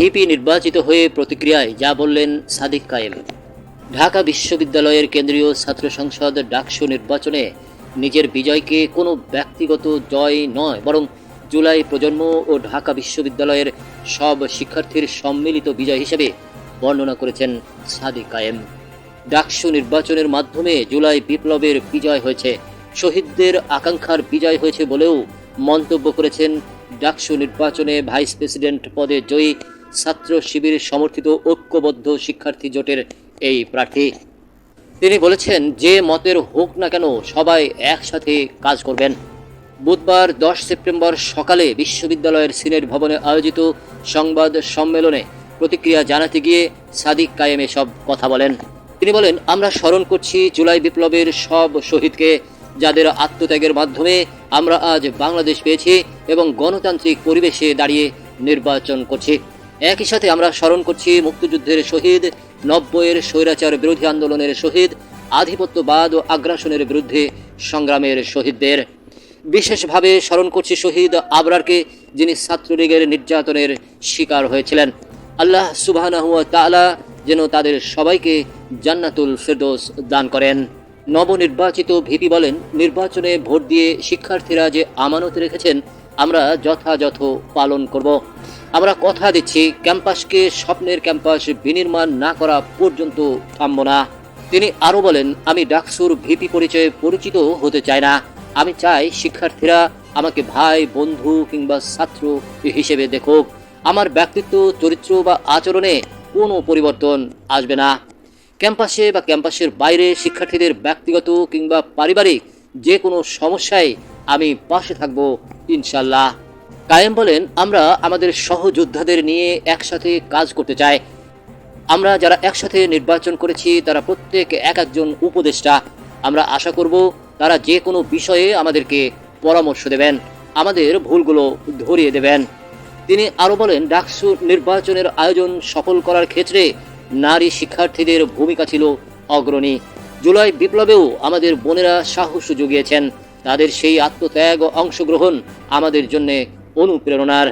VP নির্বাচিত হয়ে প্রতিক্রিয়ায় যা বললেন সাদিক কায়েম। ঢাকা বিশ্ববিদ্যালয়ের কেন্দ্রীয় ছাত্র সংসদ ডাকসু নির্বাচনে নিজের বিজয়কে কোনো ব্যক্তিগত জয় নয়, বরং জুলাই প্রজন্ম ও ঢাকা বিশ্ববিদ্যালয়ের সব শিক্ষার্থীর সম্মিলিত বিজয় হিসেবে বর্ণনা করেছেন সাদিক কায়েম। ডাকসু নির্বাচনের মাধ্যমে জুলাই বিপ্লবের বিজয় হয়েছে, শহীদদের আকাঙ্ক্ষার বিজয় হয়েছে বলেও মন্তব্য করেছেন ডাকসু নির্বাচনে ভাইস প্রেসিডেন্ট পদে জয়ী ছাত্র শিবির সমর্থিত ঐক্যবদ্ধ শিক্ষার্থী জোটের এই প্রার্থী। তিনি বলেছেন, যে মতের হোক না কেন সবাই একসাথে কাজ করবেন। বুধবার 10 সেপ্টেম্বর সকালে বিশ্ববিদ্যালয়ের সিনেট ভবনে আয়োজিত সংবাদ সম্মেলনে প্রতিক্রিয়া জানাতে গিয়ে সাদিক কায়েম এসব কথা বলেন। তিনি বলেন, আমরা স্মরণ করছি জুলাই বিপ্লবের সব শহীদকে, যাদের আত্মত্যাগের মাধ্যমে আমরা আজ বাংলাদেশ পেয়েছি এবং গণতান্ত্রিক পরিবেশে দাঁড়িয়ে নির্বাচন করছি। একই সাথে আমরা স্মরণ করছি মুক্তিযুদ্ধের শহীদ, 90-এর স্বৈরাচার বিরোধী আন্দোলনের শহীদ, আধিপত্যবাদ ও আগ্রাসনের বিরুদ্ধে সংগ্রামের শহীদদের। বিশেষভাবে স্মরণ করছি শহীদ আবরারকে, যিনি ছাত্রলীগের নির্যাতনের শিকার হয়েছিলেন। আল্লাহ সুবহানাহু ওয়া তাআলা যেন তাদের সবাইকে জান্নাতুল ফেরদৌস দান করেন। নবনির্বাচিত ভিপি বলেন, নির্বাচনে ভোট দিয়ে শিক্ষার্থীরা যে আমানত রেখেছেন আমরা যথাযথ পালন করব। আমরা কথা দিচ্ছি ক্যাম্পাসকে স্বপ্নের ক্যাম্পাস বিনির্মাণ না করা পর্যন্ত থামব না। তিনি আরও বলেন, আমি ডাকসুর ভিপি পরিচয়ে পরিচিত হতে চাই না। আমি চাই শিক্ষার্থীরা আমাকে ভাই, বন্ধু কিংবা ছাত্র হিসেবে দেখুক। আমার ব্যক্তিত্ব, চরিত্র বা আচরণে কোনো পরিবর্তন আসবে না। ক্যাম্পাসে বা ক্যাম্পাসের বাইরে শিক্ষার্থীদের ব্যক্তিগত কিংবা পারিবারিক যে কোনো সমস্যায় আমি পাশে থাকব ইনশাল্লাহ। কায়েম বলেন, আমরা আমাদের সহযোদ্ধাদের নিয়ে একসাথে কাজ করতে চাই। আমরা যারা একসাথে নির্বাচন করেছি তারা প্রত্যেক এক একজন উপদেষ্টা। আমরা আশা করব তারা যে কোনো বিষয়ে আমাদেরকে পরামর্শ দেবেন, আমাদের ভুলগুলো ধরিয়ে দেবেন। তিনি আরও বলেন, ডাকসু নির্বাচনের আয়োজন সফল করার ক্ষেত্রে নারী শিক্ষার্থীদের ভূমিকা ছিল অগ্রণী। জুলাই বিপ্লবেও আমাদের বোনেরা সাহস জুগিয়েছেন। তাদের সেই আত্মত্যাগ ও অংশগ্রহণ আমাদের জন্য অনুপ্রেরণার।